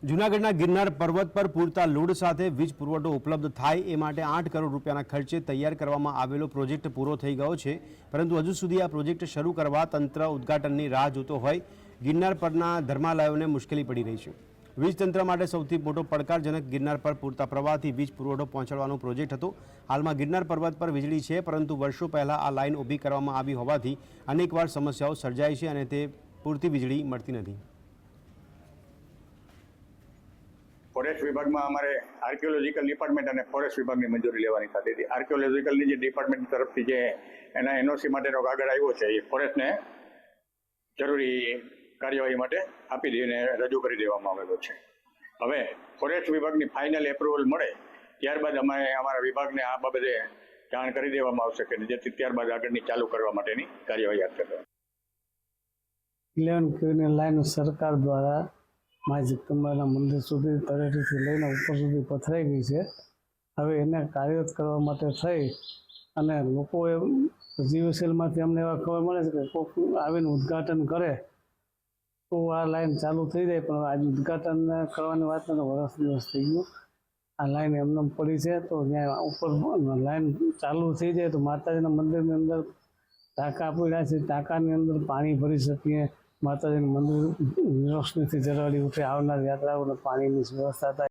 જૂનાગઢના ગિરનાર પર્વત પર પૂરતા લોડ સાથે વીજ પુરવઠો ઉપલબ્ધ થાય એ માટે 8 કરોડ રૂપિયાના ખર્ચે તૈયાર કરવામાં આવેલો પ્રોજેક્ટ પૂરો થઈ ગયો છે, પરંતુ હજુ સુધી આ પ્રોજેક્ટ શરૂ કરવા તંત્ર ઉદ્ઘાટનની રાહ જોતો હોય ગિરનાર પરના ધર્માલયોને મુશ્કેલી પડી રહી છે। વીજ તંત્ર માટે સૌથી મોટો પડકારજનક ગિરનાર પર પૂરતા પ્રવાહથી વીજ પુરવઠો પહોંચાડવાનો પ્રોજેક્ટ હતો। હાલમાં ગિરનાર પર્વત પર વીજળી છે, પરંતુ વર્ષો પહેલાં આ લાઇન ઊભી કરવામાં આવી હોવાથી અનેકવાર સમસ્યાઓ સર્જાઈ છે અને તે પૂરતી વીજળી મળતી નથી। ફોરેસ્ટ વિભાગમાં અમારે આર્કિયોલોજીકલ ડિપાર્ટમેન્ટ અને ફોરેસ્ટ વિભાગની મંજૂરી લેવાની થતી હતી। આર્કિયોલોજીકલની જે ડિપાર્ટમેન્ટ તરફથી જે એના એનઓસી માટેનો કાગળ આવ્યો છે એ ફોરેસ્ટને જરૂરી કાર્યવાહી માટે આપી દઈને રજૂ કરી દેવામાં આવેલો છે। હવે ફોરેસ્ટ વિભાગની ફાઇનલ એપ્રુવલ મળે ત્યારબાદ અમે અમારા વિભાગને આ બાબતે જાણ કરી દેવામાં આવશે કે જેથી ત્યારબાદ આગળની ચાલુ કરવા માટેની કાર્યવાહી હાથ ધરવામાં। 11 kV લાઈન સરકાર દ્વારા મા જગદંબાના મંદિર સુધી તળેટીથી લઈને ઉપર સુધી પથરાઈ ગઈ છે। હવે એને કાર્યરત કરવા માટે થઈ અને લોકોએ જીવીસીએલમાંથી અમને એવા ખબર મળે છે કે કોઈક આવીને ઉદ્ઘાટન કરે તો આ લાઈન ચાલુ થઈ જાય, પણ આજે ઉદ્ઘાટન કરવાની વાત નથી, વર્ષ દિવસ થઈ ગયું। આ લાઈન એમને પડી છે, તો ત્યાં ઉપર લાઈન ચાલુ થઈ જાય તો માતાજીના મંદિરની અંદર ટાંકા પડ્યા છે, ટાંકાની અંદર પાણી ભરી શકીએ, માતાજીનું મંદિર રોશનીથી ઝળહળી ઉઠે, આવનાર યાત્રાઓને પાણીની વ્યવસ્થા થાય।